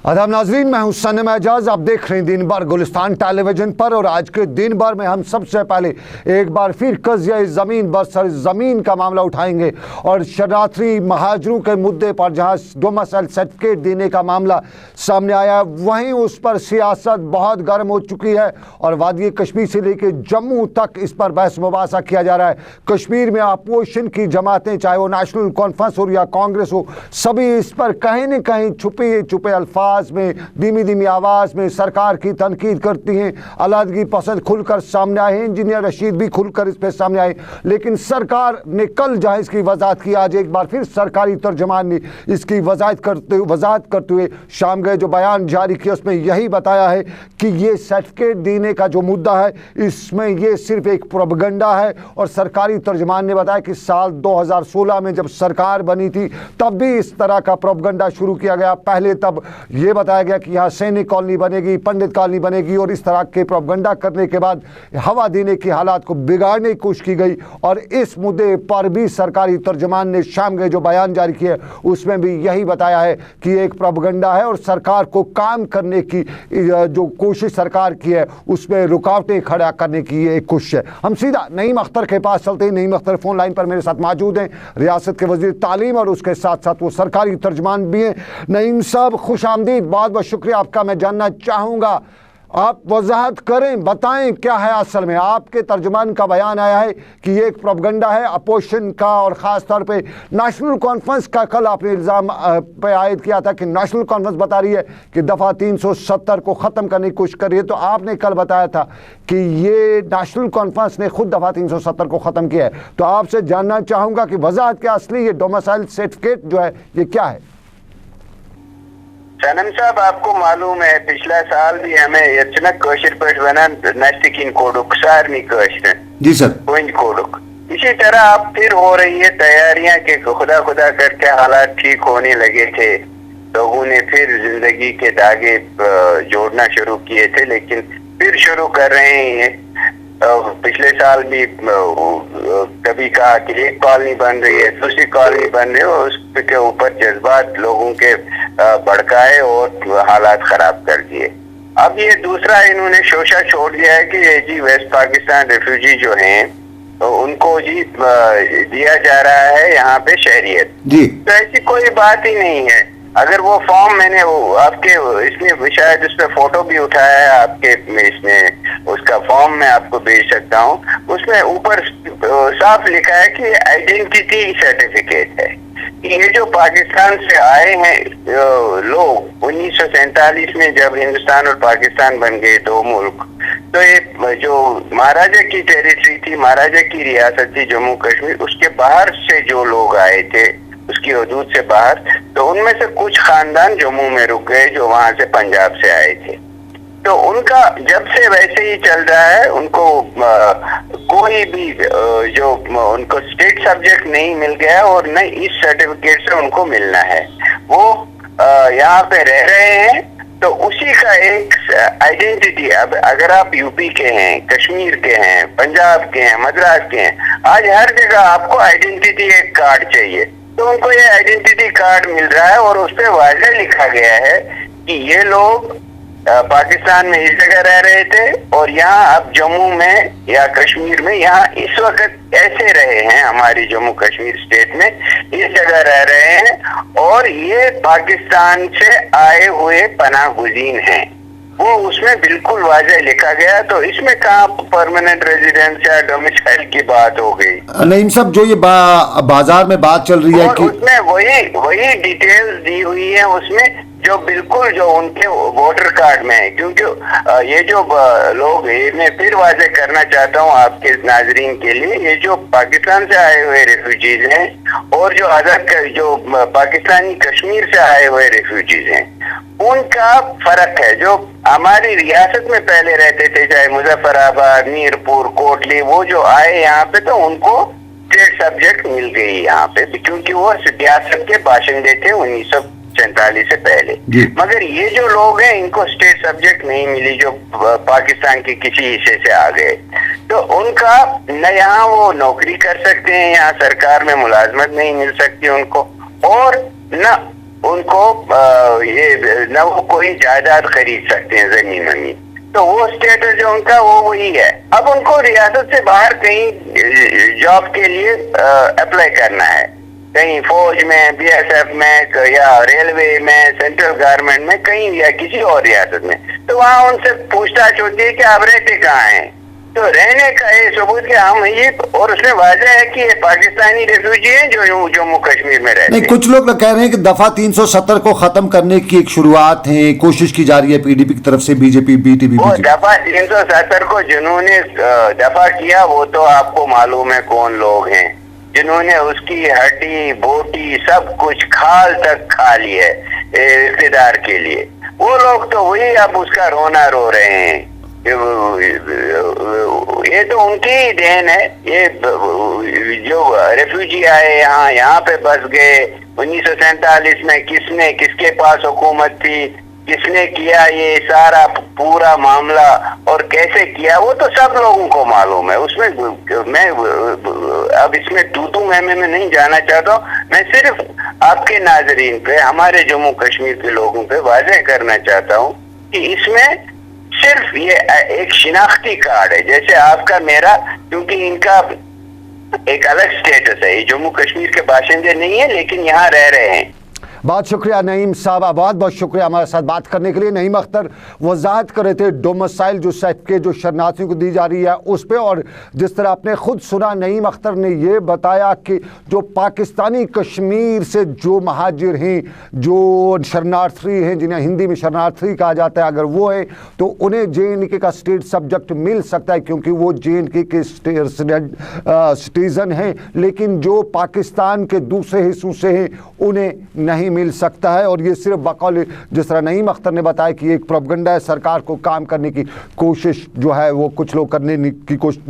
आदाब नाजरीन, मैं हूं सनम एजाज। आप देख रहे हैं दिन भर गुलिस्तान टेलीविजन पर। और आज के दिन भर में हम सबसे पहले एक बार फिर कज़िया ज़मीन बरसर ज़मीन का मामला उठाएंगे और शरणार्थी महाजरों के मुद्दे पर जहां डोमिसाइल सर्टिफिकेट देने का मामला सामने आया, वहीं उस पर सियासत बहुत गर्म हो चुकी है और वादी कश्मीर से लेकर जम्मू तक इस पर बहस मुबासा किया जा रहा है। कश्मीर में अपोजिशन की जमातें, चाहे वो नेशनल कॉन्फ्रेंस हो या कांग्रेस हो, सभी इस पर कहीं न कहीं छुपे छुपे अल्फाज में, धीमी धीमी आवाज में सरकार की तनकीद करती हैं। अलहदगी पसंद खुलकर सामने आए हैं, इंजीनियर रशीद भी खुलकर इस पे सामने आए, लेकिन सरकार ने कल जहां इसकी वजाहत की, आज एक बार फिर सरकारी तर्जमान ने इसकी वजाहत करते हुए शाम गए जो बयान जारी किया उसमें यही बताया है कि ये सर्टिफिकेट देने का जो मुद्दा है इसमें ये सिर्फ एक प्रोपेगेंडा है। और सरकारी तर्जमान ने बताया कि साल 2016 में जब सरकार बनी थी तब भी इस तरह का प्रोपेगेंडा शुरू किया गया। पहले तब ये बताया गया कि यहाँ सैनिक कॉलोनी बनेगी, पंडित कॉलोनी बनेगी, और इस तरह के प्रोपेगेंडा करने के बाद हवा देने की हालात को बिगाड़ने की कोशिश की गई। और इस मुद्दे पर भी सरकारी तर्जमान ने शाम गए जो बयान जारी किए उसमें भी यही बताया है कि एक प्रोपेगेंडा है और सरकार को काम करने की जो कोशिश सरकार की है उसमें रुकावटें खड़ा करने की ये एक कोशिश है। हम सीधा नईम अख्तर के पास चलते हैं। नईम अख्तर फोन लाइन पर मेरे साथ मौजूद हैं, रियासत के वजीर तालीम और उसके साथ साथ वो सरकारी तर्जमान भी हैं। नईम साहब, खुश आमदीद, बहुत बहुत शुक्रिया आपका। मैं जानना चाहूँगा, आप वजाहत करें, बताएं क्या है असल में। आपके तर्जुमान का बयान आया है कि ये एक प्रोपेगेंडा है अपोजिशन का, और ख़ास तौर पे नेशनल कॉन्फ्रेंस का कल आपने इल्ज़ाम पे आयद किया था कि नेशनल कॉन्फ्रेंस बता रही है कि दफ़ा 370 को ख़त्म करने की कोशिश कर रही है। तो आपने कल बताया था कि ये नेशनल कॉन्फ्रेंस ने खुद दफ़ा 370 को ख़त्म किया है। तो आपसे जानना चाहूँगा कि वजाहत क्या असली ये डोमिसाइल सर्टिफिकेट जो है ये क्या है। सनम साहब, आपको मालूम है पिछला साल भी हमें इतना कशर पट बना नस्तिकीन कोडुक सारनी कशर जी सर कोडुक। इसी तरह अब फिर हो रही है तैयारियां कि खुदा खुदा करके हालात ठीक होने लगे थे, लोगों ने फिर जिंदगी के धागे जोड़ना शुरू किए थे, लेकिन फिर शुरू कर रहे हैं। पिछले साल भी कभी कहा कि एक कॉलोनी बन रही है, दूसरी कॉलोनी बन रही है, और उसके ऊपर जज्बात लोगों के भड़काए और हालात खराब कर दिए। अब ये दूसरा इन्होंने शोशा छोड़ दिया है कि ये जी वेस्ट पाकिस्तान रेफ्यूजी जो हैं तो उनको जी दिया जा रहा है यहाँ पे शहरियत जी। तो ऐसी कोई बात ही नहीं है। अगर वो फॉर्म मैंने वो आपके इसमें शायद उस पर फोटो भी उठाया है आपके इसमें, उसका फॉर्म मैं आपको भेज सकता हूँ। उसमें ऊपर साफ लिखा है कि आइडेंटिटी सर्टिफिकेट है। ये जो पाकिस्तान से आए हैं लोग 1947 में जब हिंदुस्तान और पाकिस्तान बन गए दो मुल्क, तो ये जो महाराजा की टेरिटरी थी, महाराजा की रियासत थी जम्मू कश्मीर, उसके बाहर से जो लोग आए थे उसकी हदूद से बाहर, तो उनमें से कुछ खानदान जम्मू में रुक गए जो वहां से पंजाब से आए थे। तो उनका जब से वैसे ही चल रहा है, उनको कोई भी जो उनको स्टेट सब्जेक्ट नहीं मिल गया और न इस सर्टिफिकेट से उनको मिलना है। वो यहाँ पे रह रहे हैं तो उसी का एक आइडेंटिटी। अब अगर आप यूपी के हैं, कश्मीर के हैं, पंजाब के हैं, मद्रास के हैं, आज हर जगह आपको आइडेंटिटी एक कार्ड चाहिए। तो उनको ये आइडेंटिटी कार्ड मिल रहा है और उस पर वाज़ेह लिखा गया है कि ये लोग पाकिस्तान में इस जगह रह रहे थे और यहाँ अब जम्मू में या कश्मीर में यहाँ इस वक्त ऐसे रहे हैं, हमारी जम्मू कश्मीर स्टेट में इस जगह रह रहे हैं और ये पाकिस्तान से आए हुए पनाह गुज़ीन हैं। वो उसमें बिल्कुल वाज़ेह लिखा गया। तो इसमें कहाँ परमानेंट रेजिडेंस या डोमिसाइल की बात हो गई। नईम साहब, जो ये बाजार में बात चल रही है कि उसमें वही डिटेल्स दी हुई है उसमें, जो बिल्कुल जो उनके वोटर कार्ड में है। क्योंकि ये जो लोग, ये मैं फिर वाज़ेह करना चाहता हूँ आपके नाजरीन के लिए, ये जो पाकिस्तान से आए हुए रेफ्यूजीज हैं और जो जो पाकिस्तानी कश्मीर से आए हुए रेफ्यूजीज हैं, उनका फर्क है। जो हमारी रियासत में पहले रहते थे, चाहे मुजफ्फराबाद, मीरपुर, कोटली, वो जो आए यहाँ पे तो उनको स्टेट सब्जेक्ट मिल गई यहाँ पे, क्योंकि वो रियासत के बाशिंदे थे 1947 से पहले। मगर ये जो लोग हैं इनको स्टेट सब्जेक्ट नहीं मिली, जो पाकिस्तान के किसी हिस्से से आ गए। तो उनका न यहाँ वो नौकरी कर सकते हैं, यहाँ सरकार में मुलाजमत नहीं मिल सकती उनको, और न उनको ये न वो कोई जायदाद खरीद सकते हैं, जमीन वमीन, तो वो स्टेटस जो उनका वो वही है। अब उनको रियासत से बाहर कहीं जॉब के लिए अप्लाई करना है, कहीं फौज में, बीएसएफ में, या रेलवे में, सेंट्रल गवर्नमेंट में, कहीं या किसी और रियासत में, तो वहाँ उनसे पूछताछ होती है कि आप रहते कहाँ हैं। तो रहने का ये सबूत कि हम ये, और उसमें वाजह है कि ये पाकिस्तानी रेफ्यूजी हैं जो जम्मू कश्मीर में रहते नहीं, हैं। कुछ लोग कह रहे हैं कि दफा 370 को खत्म करने की एक शुरुआत है, कोशिश की जा रही है पीडीपी की तरफ से, बीजेपी, बीटीपी। वो दफा 370 को जिन्होंने दफा किया वो तो आपको मालूम है कौन लोग हैं, जिन्होंने उसकी हड्डी बोटी सब कुछ खाल तक खा ली है इख्तिदार के लिए। वो लोग तो वही अब उसका रोना रो रहे हैं। ये तो उनकी ही देन है। ये जो रेफ्यूजी आए यहाँ पे बस गए 1947 में, किसके पास हुकूमत थी, किसने किया ये सारा पूरा मामला और कैसे किया, वो तो सब लोगों को मालूम है। उसमें मैं अब इसमें तू मैं नहीं जाना चाहता हूँ। मैं सिर्फ आपके नाजरीन पे, हमारे जम्मू कश्मीर के लोगों पे वाज़ेह करना चाहता हूँ कि इसमें सिर्फ ये एक शिनाख्ती कार्ड है, जैसे आपका मेरा, क्योंकि इनका एक अलग स्टेटस है, ये जम्मू कश्मीर के बाशिंदे नहीं है लेकिन यहाँ रह रहे हैं। बहुत शुक्रिया नईम साहब, बहुत बहुत शुक्रिया हमारे साथ बात करने के लिए। नईम अख्तर वजाहत कर रहे थे डोमिसाइल जो सर्टिफिकेट जो शरणार्थियों को दी जा रही है उस पर, और जिस तरह आपने खुद सुना नईम अख्तर ने ये बताया कि जो पाकिस्तानी कश्मीर से जो महाजिर हैं, जो शरणार्थी हैं, जिन्हें हिंदी में शरणार्थी कहा जाता है, अगर वो है तो उन्हें JNK का स्टेट सब्जेक्ट मिल सकता है क्योंकि वो JNK के सिटीज़न हैं, लेकिन जो पाकिस्तान के दूसरे हिस्सों से हैं उन्हें नहीं मिल सकता है। और ये सिर्फ बकौल जिस तरह नईम अख्तर ने बताया कि एक प्रोपगेंडा है, सरकार को काम करने की कोशिश जो है वो कुछ लोग करने की कोशिश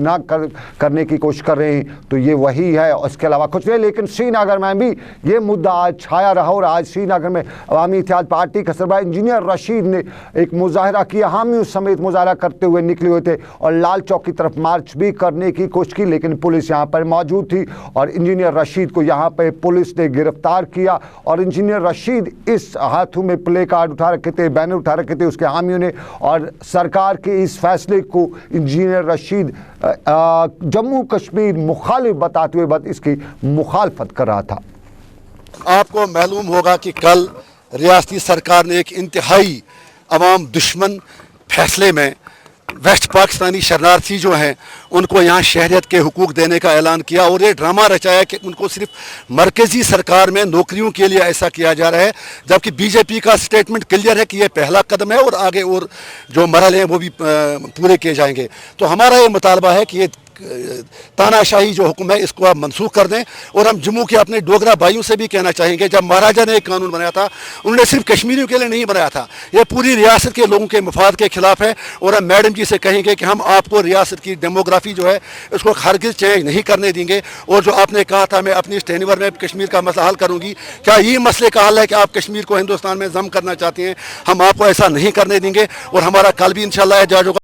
करने की कोशिश कर रहे हैं, तो ये वही है, उसके अलावा कुछ नहीं। लेकिन श्रीनगर में भी ये मुद्दा आज छाया रहा और आज श्रीनगर में अवामी इत्तेहाद पार्टी के सरबराह इंजीनियर रशीद ने एक मुजाहरा किया, हामियों समेत मुजाहरा करते हुए निकले हुए थे और लाल चौक की तरफ मार्च भी करने की कोशिश की, लेकिन पुलिस यहाँ पर मौजूद थी और इंजीनियर रशीद को यहाँ पर पुलिस ने गिरफ्तार किया। और इंजीनियर रशीद इस हाथों में प्ले कार्ड उठा रखे थे, बैनर उठा रखे थे उसके हामियों ने, और सरकार के इस फैसले को इंजीनियर रशीद जम्मू कश्मीर मुखालिफ बताते हुए इसकी मुखालफत कर रहा था। आपको मालूम होगा कि कल रियासती सरकार ने एक इंतहाई अवाम दुश्मन फैसले में वेस्ट पाकिस्तानी शरणार्थी जो हैं उनको यहाँ शहरियत के हुकूक देने का ऐलान किया और ये ड्रामा रचाया कि उनको सिर्फ मरकज़ी सरकार में नौकरियों के लिए ऐसा किया जा रहा है, जबकि बीजेपी का स्टेटमेंट क्लियर है कि ये पहला कदम है और आगे और जो मरहले हैं वो भी पूरे किए जाएंगे। तो हमारा ये मुतालबा है कि ये तानाशाही जो हुक्म है इसको आप मनसूख कर दें। और हम जम्मू के अपने डोगरा भाइयों से भी कहना चाहेंगे, जब महाराजा ने एक कानून बनाया था उन्होंने सिर्फ कश्मीरियों के लिए नहीं बनाया था, ये पूरी रियासत के लोगों के मफाद के खिलाफ है। और हम मैडम जी से कहेंगे कि हम आपको रियासत की डेमोग्राफी जो है उसको हरगिज़ चेंज नहीं करने देंगे। और जो आपने कहा था मैं अपनी टेन्योर में कश्मीर का मसला हल करूँगी, क्या ये मसले का हल है कि आप कश्मीर को हिंदुस्तान में जम करना चाहते हैं? हम आपको ऐसा नहीं करने देंगे और हमारा कल भी इंशाल्लाह एहतजाज होगा।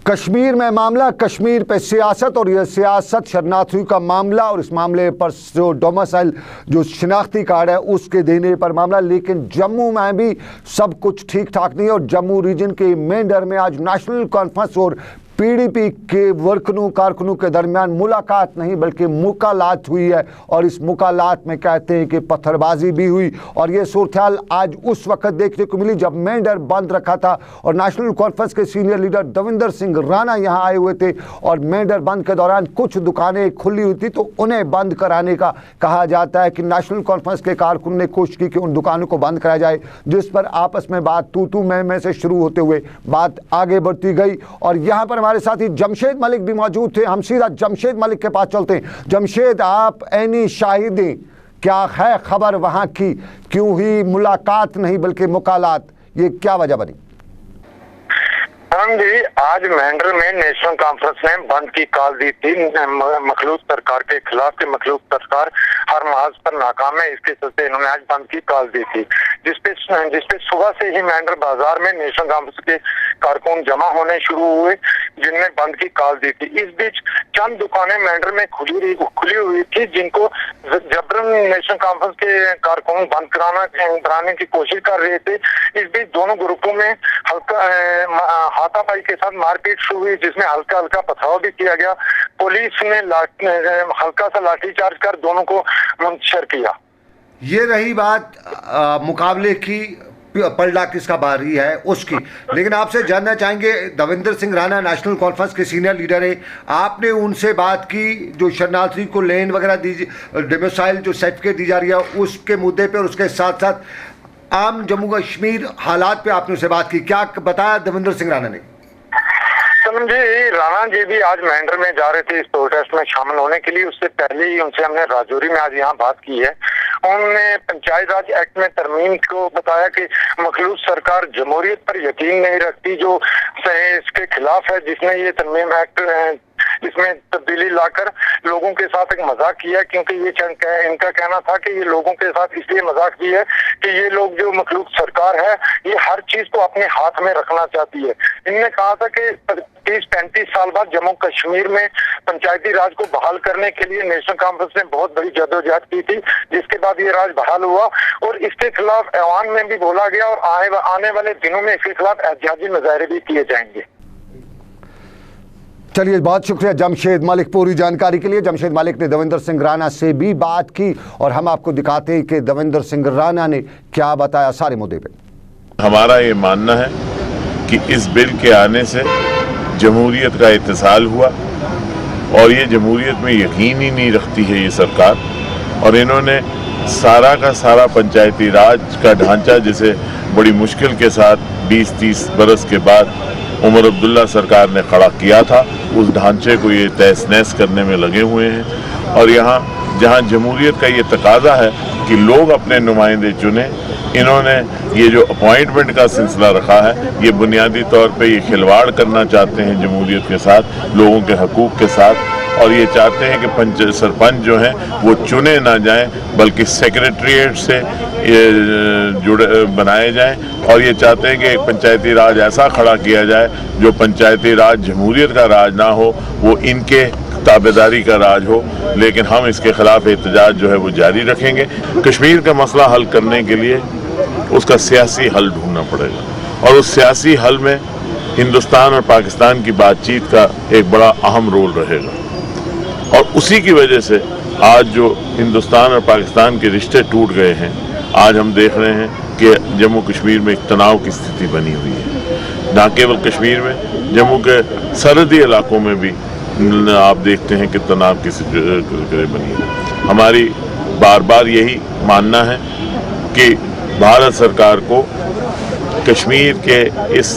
कश्मीर में मामला, कश्मीर पे सियासत, और यह सियासत शरणार्थियों का मामला और इस मामले पर जो डोमिसाइल जो शिनाख्ती कार्ड है उसके देने पर मामला। लेकिन जम्मू में भी सब कुछ ठीक ठाक नहीं है और जम्मू रीजन के मेंढर में आज नेशनल कॉन्फ्रेंस और पीडीपी के वर्करों कारकुनों के दरमियान मुलाकात नहीं बल्कि मुकालात हुई है। और इस मुकालात में कहते हैं कि पत्थरबाजी भी हुई और ये सूरत आज उस वक्त देखने को मिली जब मेंढर बंद रखा था और नेशनल कॉन्फ्रेंस के सीनियर लीडर दविंदर सिंह राणा यहाँ आए हुए थे और मेंढर बंद के दौरान कुछ दुकानें खुली हुई थी तो उन्हें बंद कराने का कहा जाता है कि नेशनल कॉन्फ्रेंस के कारकुन ने कोशिश की कि उन दुकानों को बंद कराया जाए, जिस पर आपस में बात तू मैं से शुरू होते हुए बात आगे बढ़ती गई। और यहाँ पर हमारे साथ ही जमशेद मलिक भी मौजूद थे, हम सीधा जमशेद मलिक के पास चलते हैं। जमशेद, आप ऐनी शाहिदी, क्या है खबर वहां की, क्यों ही मुलाकात नहीं बल्कि मुकालात, ये क्या वजह बनी? जी, आज मेंढर में नेशनल कॉन्फ्रेंस ने बंद की कॉल दी थी मखलूक सरकार के खिलाफ कि मखलूक सरकार हर महाज पर नाकाम है, इसके चलते इन्होंने आज बंद की कॉल दी थी, जिसपे सुबह से ही मेंढर बाजार में नेशनल कॉन्फ्रेंस के कारकुन जमा होने शुरू हुए जिनने बंद की कॉल दी थी। इस बीच चंद दुकानें मेंढर में खुली हुई थी, जिनको जबरन नेशनल कॉन्फ्रेंस के कारकुन बंद कराने की कोशिश कर रहे थे। इस बीच दोनों ग्रुपों में हल्का हाथापाई के साथ मारपीट शुरू हुई, जिसमें हल्का हल्का पथराव भी किया गया। पुलिस ने हल्का सा लाठीचार्ज कर दोनों को मुंतशिर किया। ये रही बात मुकाबले की, पलड़ा किसका भारी है उसकी। लेकिन आपसे जानना चाहेंगे, देवेंद्र सिंह राणा नेशनल कॉन्फ्रेंस के सीनियर लीडर है, आपने उनसे बात की जो शरणार्थी को लैंड वगैरह डोमिसाइल जो सर्टिफिकेट दी जा रही है उसके मुद्दे पे, और उसके साथ साथ आम जम्मू कश्मीर हालात पे आपने उनसे बात की, क्या बताया देवेंद्र सिंह राणा ने? राणा जी भी आज मेंढर में जा रहे थे इस प्रोटेस्ट में शामिल होने के लिए। उससे पहले ही उनसे हमने राजौरी में आज यहाँ बात की है। उन्होंने पंचायत राज एक्ट में तरमीम को बताया कि मखलूत सरकार जमहूरियत पर यकीन नहीं रखती, जो इसके खिलाफ है, जिसने ये तरमीम एक्ट इसमें तब्दीली लाकर लोगों के साथ एक मजाक किया, क्योंकि ये इनका कहना था कि ये लोगों के साथ इसलिए मजाक की है कि ये लोग जो मखलूक सरकार है ये हर चीज को अपने हाथ में रखना चाहती है। इनने कहा था कि 30-35 साल बाद जम्मू कश्मीर में पंचायती राज को बहाल करने के लिए नेशनल कॉन्फ्रेंस ने बहुत बड़ी जद्दोजहद की थी, जिसके बाद ये राज बहाल हुआ और इसके खिलाफ ऐवान में भी बोला गया और आने वाले दिनों में इसके खिलाफ एहतियाजी मुजाहरे भी किए जाएंगे। चलिए, बहुत शुक्रिया जमशेद मलिक पूरी जानकारी के लिए। जमशेद मलिक ने देवेंद्र सिंह राणा से भी बात की और हम आपको दिखाते हैं कि देवेंद्र सिंह राणा ने क्या बताया सारे मुद्दे पे। हमारा ये मानना है कि इस बिल के आने से जमहूरियत का इत्तिसाल हुआ और ये जमहूरियत में यकीन ही नहीं रखती है ये सरकार, और इन्होंने सारा का सारा पंचायती राज का ढांचा, जिसे बड़ी मुश्किल के साथ 20-30 बरस के बाद उमर अब्दुल्ला सरकार ने खड़ा किया था, उस ढांचे को ये तहस नहस करने में लगे हुए हैं। और यहाँ जहाँ जमहूरियत का ये तकाजा है कि लोग अपने नुमाइंदे चुने, इन्होंने ये जो अपॉइंटमेंट का सिलसिला रखा है, ये बुनियादी तौर पे ये खिलवाड़ करना चाहते हैं जमहूरियत के साथ, लोगों के हकूक़ के साथ, और ये चाहते हैं कि सरपंच जो हैं वो चुने ना जाएं बल्कि सेक्रेटरीट से ये बनाए जाएं, और ये चाहते हैं कि एक पंचायती राज ऐसा खड़ा किया जाए जो पंचायती राज जमहूरियत का राज ना हो, वो इनके ताबेदारी का राज हो। लेकिन हम इसके खिलाफ एहतजाज जो है वो जारी रखेंगे। कश्मीर का मसला हल करने के लिए उसका सियासी हल ढूंढना पड़ेगा, और उस सियासी हल में हिंदुस्तान और पाकिस्तान की बातचीत का एक बड़ा अहम रोल रहेगा। और उसी की वजह से आज जो हिंदुस्तान और पाकिस्तान के रिश्ते टूट गए हैं, आज हम देख रहे हैं कि जम्मू कश्मीर में एक तनाव की स्थिति बनी हुई है। न केवल कश्मीर में, जम्मू के सरहदी इलाकों में भी आप देखते हैं कि तनाव की स्थिति बनी है। हमारी बार बार यही मानना है कि भारत सरकार को कश्मीर के इस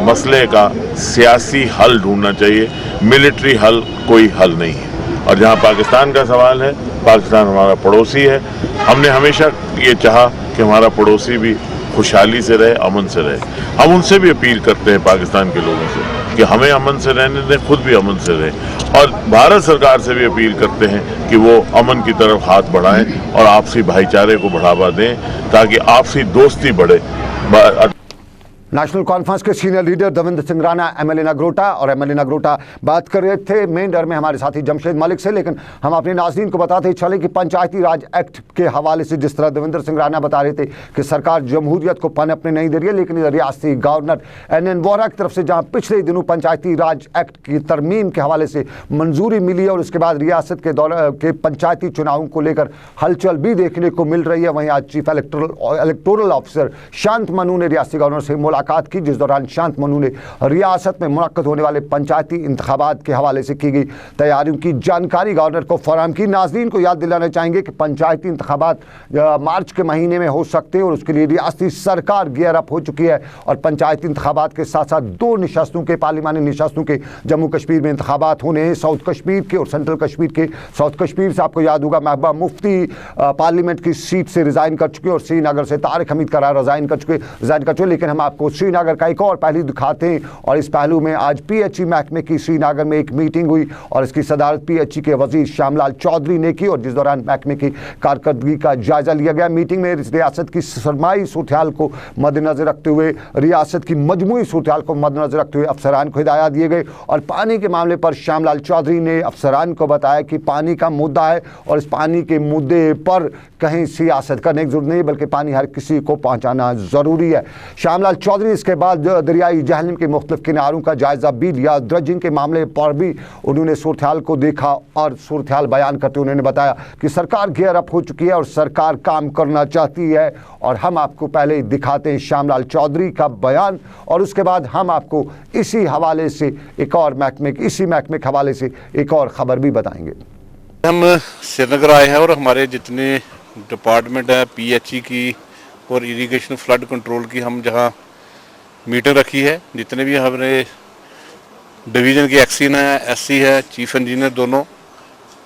मसले का सियासी हल ढूंढना चाहिए, मिलिट्री हल कोई हल नहीं है। और जहां पाकिस्तान का सवाल है, पाकिस्तान हमारा पड़ोसी है, हमने हमेशा ये चाहा कि हमारा पड़ोसी भी खुशहाली से रहे, अमन से रहे। हम उनसे भी अपील करते हैं पाकिस्तान के लोगों से कि हमें अमन से रहने दें, खुद भी अमन से रहें, और भारत सरकार से भी अपील करते हैं कि वो अमन की तरफ हाथ बढ़ाएं और आपसी भाईचारे को बढ़ावा दें ताकि आपसी दोस्ती बढ़े। नेशनल कॉन्फ्रेंस के senior leader Devendra Singh Rana, MLA Nagrota, और एमएलए नगरोटा बात कर रहे थे मेंढर में हमारे साथी जमशेद मलिक से। लेकिन हम अपने नाज़रीन को बताते चले कि पंचायती राज एक्ट के हवाले से जिस तरह देवेंद्र सिंह राणा बता रहे थे कि सरकार जमहूरियत को पनपने नहीं दे रही है, लेकिन रियासती गवर्नर NN वोहरा की तरफ से जहाँ पिछले दिनों पंचायती राज एक्ट की तरमीम के हवाले से मंजूरी मिली है और उसके बाद रियासत के पंचायती चुनावों को लेकर हलचल भी देखने को मिल रही है, वहीं आज चीफ इलेक्टोरल ऑफिसर शांत मनू ने रियासती गवर्नर से मुलाकात की, जिस दौरान शांत मनू ने रियासत में मुनक्कद होने वाले पंचायती इंतखाबात के हवाले से की गई तैयारियों की जानकारी गवर्नर को फराहम की। नाज़रीन को याद दिलाना चाहेंगे कि पंचायती इंतखाबात मार्च के महीने में हो सकते हैं और उसके लिए रियासती सरकार गियर अप हो चुकी है, और पंचायती इंतखाबात के साथ साथ 2 निशस्तों के, पार्लिमानी निशस्तों के जम्मू कश्मीर में इंतखाबात होने हैं, साउथ कश्मीर के और सेंट्रल कश्मीर के। साउथ कश्मीर से आपको याद होगा महबूबा मुफ्ती पार्लियामेंट की सीट से रिज़ाइन कर चुके और श्रीनगर से तारिक हमीद करार रिज़ाइन कर चुके, लेकिन हम आपको आपको श्रीनगर का एक और पहलू दिखाते हैं। और इस पहलू में आज PHE महकमे की श्रीनगर में एक मीटिंग हुई और इसकी सदारत PHE के वजीर श्यामलाल चौधरी ने की और जिस दौरान महकमे की कारकर्दगी का जायजा लिया गया। मीटिंग में रियासत की सरमाई सूरत को मद्देनजर रखते हुए रियासत की मजमूई सूरत को मद्देनजर रखते हुए अफसरान को हिदायत दिए गए और पानी के मामले पर श्यामलाल चौधरी ने अफसरान को बताया कि पानी का मुद्दा है और इस पानी के मुद्दे पर कहीं सियासत करने की जरूरत नहीं बल्कि पानी हर किसी को पहुंचाना ज़रूरी है। श्यामलाल चौधरी इसके बाद दरियाई जहलम के मुख्तलिफ किनारों का जायजा भी लिया। ड्रजिंग के मामले पर भी उन्होंने सूरत हाल को देखा और सूरत हाल बयान करते उन्होंने बताया कि सरकार गियर अप हो चुकी है और सरकार काम करना चाहती है। और हम आपको पहले दिखाते हैं श्यामलाल चौधरी का बयान और उसके बाद हम आपको इसी हवाले से एक और महकमे के हवाले से एक और ख़बर भी बताएंगे। हम श्रीनगर आए हैं और हमारे जितने डिपार्टमेंट है PHE की और इरिगेशन फ्लड कंट्रोल की हम जहां मीटिंग रखी है, जितने भी हमारे डिवीज़न के एक्सीन है, SC है, चीफ इंजीनियर दोनों,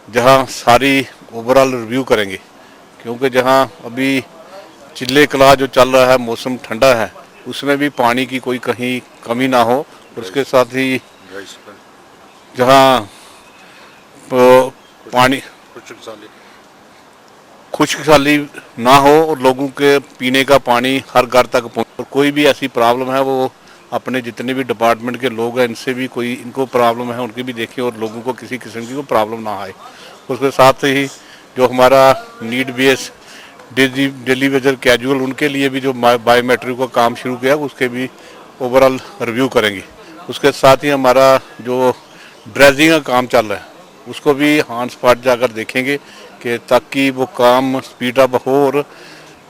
जहां सारी ओवरऑल रिव्यू करेंगे क्योंकि जहां अभी चिल्ले कला जो चल रहा है, मौसम ठंडा है, उसमें भी पानी की कोई कहीं कमी ना हो। और उसके साथ ही जहाँ पानी खुशहाली ना हो और लोगों के पीने का पानी हर घर तक पहुँचे। और कोई भी ऐसी प्रॉब्लम है वो अपने जितने भी डिपार्टमेंट के लोग हैं इनसे भी कोई इनको प्रॉब्लम है उनकी भी देखें और लोगों को किसी किस्म की कोई प्रॉब्लम ना आए। उसके साथ ही जो हमारा need base daily Vaser casual उनके लिए भी जो बायोमेट्रिक का काम शुरू किया उसके भी ओवरऑल रिव्यू करेंगे। उसके साथ ही हमारा जो ड्रेजिंग का काम चल रहा है उसको भी ऑन स्पॉट जाकर देखेंगे कि ताकि वो काम स्पीड अप हो और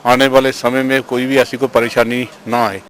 आने वाले समय में कोई भी ऐसी कोई परेशानी ना आए।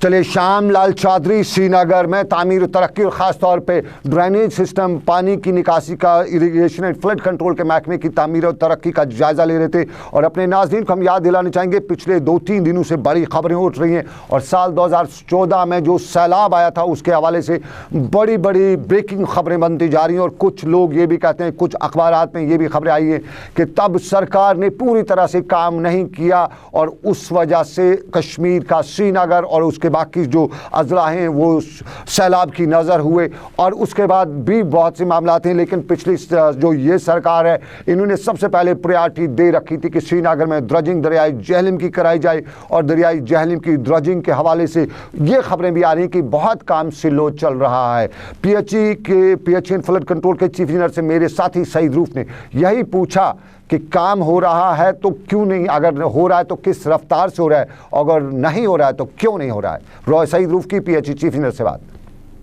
चलिए, श्यामलाल चौधरी श्रीनगर में तामीर और तरक्की और ख़ास तौर पे ड्रेनेज सिस्टम, पानी की निकासी का, इरिगेशन एंड फ्लड कंट्रोल के महकमे की तामीर और तरक्की का जायज़ा ले रहे थे। और अपने नाज़रीन को हम याद दिलाना चाहेंगे पिछले 2-3 दिनों से बड़ी खबरें उठ रही हैं और साल 2014 में जो सैलाब आया था उसके हवाले से बड़ी बड़ी ब्रेकिंग खबरें बनती जा रही हैं। और कुछ लोग ये भी कहते हैं, कुछ अखबारात में ये भी खबरें आई हैं कि तब सरकार ने पूरी तरह से काम नहीं किया और उस वजह से कश्मीर का श्रीनगर और उसके बाकी जो अजला हैं वो सैलाब की नज़र हुए। और उसके बाद भी बहुत से मामला थे, लेकिन पिछली जो ये सरकार है इन्होंने सबसे पहले प्रायोरिटी दे रखी थी कि श्रीनगर में ड्रजिंग दरियाई जहलम की कराई जाए। और दरियाई जहलम की ड्रजिंग के हवाले से ये खबरें भी आ रही हैं कि बहुत काम स्लो चल रहा है। PHE एंड फ्लड कंट्रोल के चीफ इंजीनियर से मेरे साथी सईद रूफ ने यही पूछा कि काम हो रहा है तो क्यों नहीं, अगर हो रहा है तो किस रफ्तार से हो रहा है, अगर नहीं हो रहा है तो क्यों नहीं हो रहा है। सईद रूफ की PHE चीफ इंजीनियर से बात।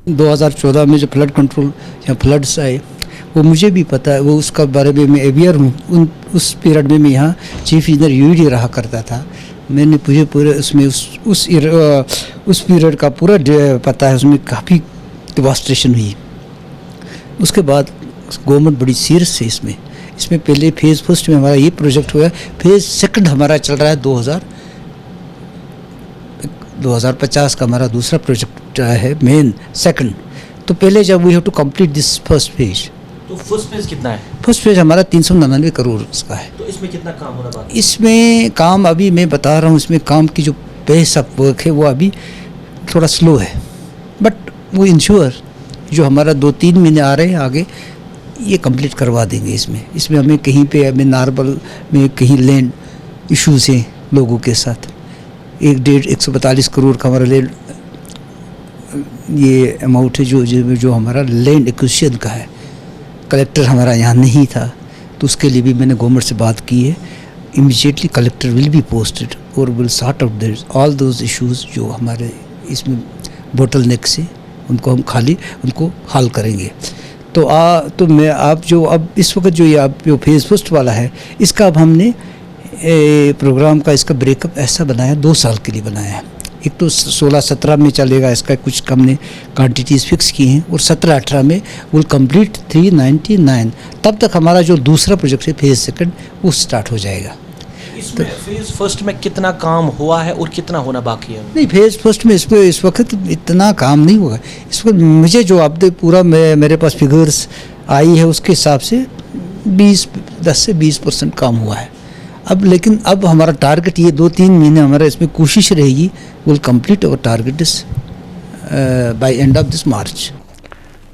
2014 में जो फ्लड कंट्रोल या फ्लड्स आए वो मुझे भी पता है, वो उसका बारे में मैं अवेयर हूँ। उस पीरियड में मैं यहाँ चीफ इंजीनियर UED रहा करता था। मैंने पूरे उसमें उस पीरियड का पूरा पता है। उसमें काफ़ी डिवास्टेशन हुई। उसके बाद गवर्नमेंट बड़ी सीरियस है इसमें पहले फेज़ फर्स्ट में हमारा ये प्रोजेक्ट हुआ है। फेज़ सेकंड हमारा चल रहा है 2050 का हमारा दूसरा प्रोजेक्ट है मेन सेकंड। तो पहले जब we have to complete this first phase. तो फर्स्ट फेज कितना है? फर्स्ट फेज हमारा 399 करोड़ का है। तो इसमें कितना काम होना बाकी? इसमें काम अभी मैं बता रहा हूँ, इसमें काम की जो पेस ऑफ वर्क है वो अभी थोड़ा स्लो है, बट वो इंश्योर जो हमारा 2-3 महीने आ रहे हैं आगे ये कंप्लीट करवा देंगे। इसमें हमें कहीं पे हमें नार्बल में कहीं लैंड इश्यूज हैं लोगों के साथ। 142 करोड़ का हमारा लैंड ये अमाउंट है जो हमारा लैंड एक्विजिशन का है। कलेक्टर हमारा यहाँ नहीं था तो उसके लिए भी मैंने गवर्नमेंट से बात की है। Immediately collector will be posted और will sort out all those issues जो हमारे इसमें बोटल नेक से उनको हल करेंगे। तो मैं आप जो अब इस वक्त जो फेज़ फर्स्ट वाला है इसका अब हमने प्रोग्राम का इसका ब्रेकअप ऐसा बनाया 2 साल के लिए बनाया है। एक तो 16-17 में चलेगा, इसका कुछ हमने क्वान्टिटीज़ फिक्स की हैं और 17-18 में विल कंप्लीट 399। तब तक हमारा जो दूसरा प्रोजेक्ट है फेज़ सेकंड वो स्टार्ट हो जाएगा। इसमें फेज़ फर्स्ट में कितना काम हुआ है और कितना होना बाकी है? नहीं, फेज़ फर्स्ट में इस वक्त इतना काम नहीं होगा। इस वक्त मुझे जो अब पूरा मेरे पास फिगर्स आई है उसके हिसाब से 10 से 20% काम हुआ है। अब लेकिन अब हमारा टारगेट ये 2-3 महीने हमारा इसमें कोशिश रहेगी, will complete our target this by end of this March.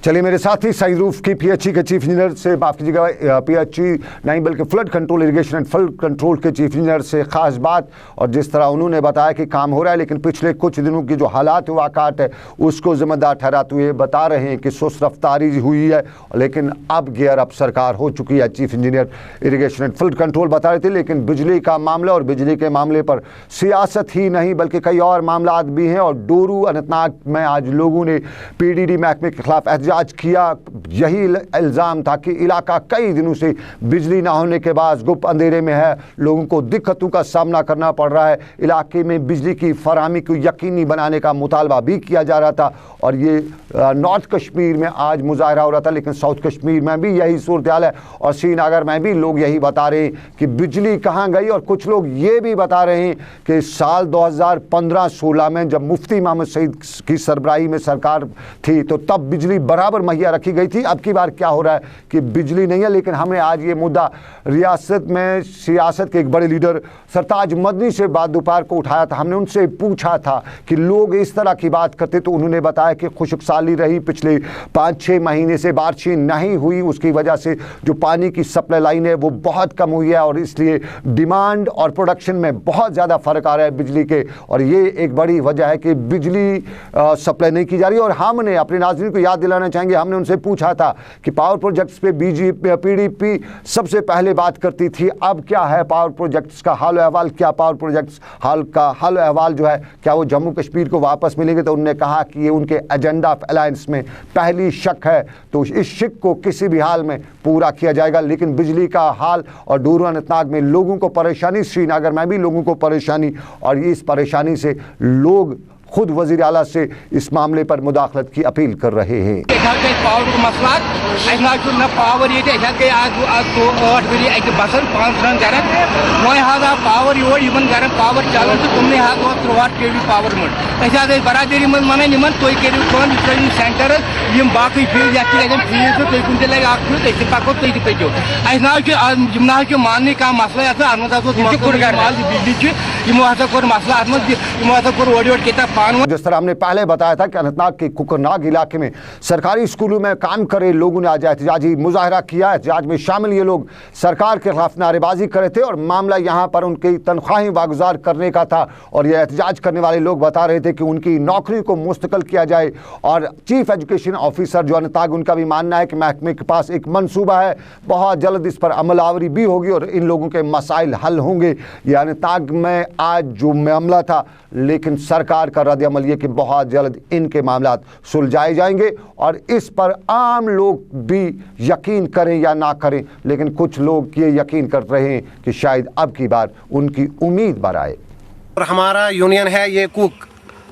चलिए मेरे साथ ही सईद रूफ की पीएचई के चीफ इंजीनियर से, माफ कीजिएगा पीएचई नहीं बल्कि flood control irrigation and flood control के चीफ इंजीनियर से खास बात, और जिस तरह उन्होंने बताया कि काम हो रहा है, लेकिन पिछले कुछ दिनों की जो हालात वाक़ात है उसको जिम्मेदार ठहराते हुए बता रहे हैं कि सुस्त रफ्तारी हुई है, लेकिन अब गियर अप सरकार हो चुकी है। Chief engineer irrigation and flood control बता रहे थे, लेकिन बिजली का मामला और बिजली के मामले पर सियासत ही नहीं बल्कि कई और मामला भी हैं। और डोरू अनंतनाग में आज लोगों ने पीडीडी महकमे के खिलाफ एहतजाज किया। यही इल्ज़ाम था कि इलाका कई दिनों से बिजली ना होने के बाद गुप्त अंधेरे में है, लोगों को दिक्कतों का सामना करना पड़ रहा है। इलाके में बिजली की फराहमी को यकीनी बनाने का मुतालबा भी किया जा रहा था, और ये नॉर्थ कश्मीर में आज मुजाहरा हो रहा था, लेकिन साउथ कश्मीर में भी यही सूरत हाल है, और श्रीनगर में भी लोग यही बता रहे हैं कि बिजली कहाँ गई। और कुछ लोग ये भी बता रहे हैं कि साल 2015-16 में जब मुफ्ती मोहम्मद सईद की सरबराही में सरकार थी तो तब बिजली बराबर मुहैया रखी गई थी। अब की बार क्या हो रहा है कि बिजली नहीं है। लेकिन हमने आज ये मुद्दा रियासत में सियासत के एक बड़े लीडर सरताज मदनी से बात दोपहर को उठाया था। हमने उनसे पूछा था कि लोग इस तरह की बात करते, तो उन्होंने बताया कि खुशकसाली रही, पिछले 5-6 महीने से बारिशें नहीं हुई, उसकी वजह से जो पानी की सप्लाई लाइन है वो बहुत कम हुई है, और इसलिए डिमांड और प्रोडक्शन में बहुत ज़्यादा फ़र्क आ रहा है बिजली के, और ये एक बड़ी वजह है कि बिजली सप्लाई नहीं की जा रही। और हमने अपने नाज़रीन को याद दिलाना चाहेंगे, हमने उनसे पूछा था कि पावर प्रोजेक्ट्स पे पीडीपी सबसे पहले बात करती थी, अब क्या है पावर प्रोजेक्ट्स का हाल अहवाल, क्या पावर प्रोजेक्ट्स का हाल अहवाल जो है क्या वो जम्मू कश्मीर को वापस मिलेंगे। तो उन्होंने कहा कि ये उनके एजेंडा ऑफ अलायंस में पहली शक है, तो इस शक को किसी भी हाल में पूरा किया जाएगा। लेकिन बिजली का हाल और डोरू अनंतनाग में लोगों को परेशानी, श्रीनगर में भी लोगों को परेशानी, और इस परेशानी से लोग खुद वज़ीर आला से इस मामले पर मुदाखलत की अपील कर रहे हैं। पावर मसला पावर ये गई आज 8 बजे अक बसन 5 घर वह हाथ पावर योर घर पावर चलान तो तुमने हाथ 3 kV पावर मत बरादरी मन वन तुम करो सेंटर बाकी फील्ड फील्ड तो तुम कुछ लगे फील्ड पको तुम पको ना मानने का मसला बिजली हसा कोर मसला हसा कोर ओड किताब। जिस तरह हमने पहले बताया था कि अनंतनाग के कुकरनाग इलाके में सरकारी स्कूलों में काम करे लोगों ने आज एहतजाजी मुजाहरा किया। एहतजाज में शामिल ये लोग सरकार के खिलाफ नारेबाजी कर रहे थे, और मामला यहाँ पर उनकी तनख्वाहें वागुजार करने का था, और ये एहतजाज करने वाले लोग बता रहे थे कि उनकी नौकरी को मुस्तकिल किया जाए। और चीफ एजुकेशन ऑफिसर जो अनंतनाग, उनका भी मानना है कि महकमे के पास एक मनसूबा है, बहुत जल्द इस पर अमलावरी भी होगी और इन लोगों के मसाइल हल होंगे। ये अनंतनाग में आज जो मामला था, लेकिन सरकार का रद्द अमल ये कि बहुत जल्द इनके मामलात सुलझाए जाएंगे, और इस पर आम लोग भी यकीन करें या ना करें, लेकिन कुछ लोग ये यकीन कर रहे हैं कि शायद अब की बार उनकी उम्मीद बर आए। और हमारा यूनियन है ये कुक,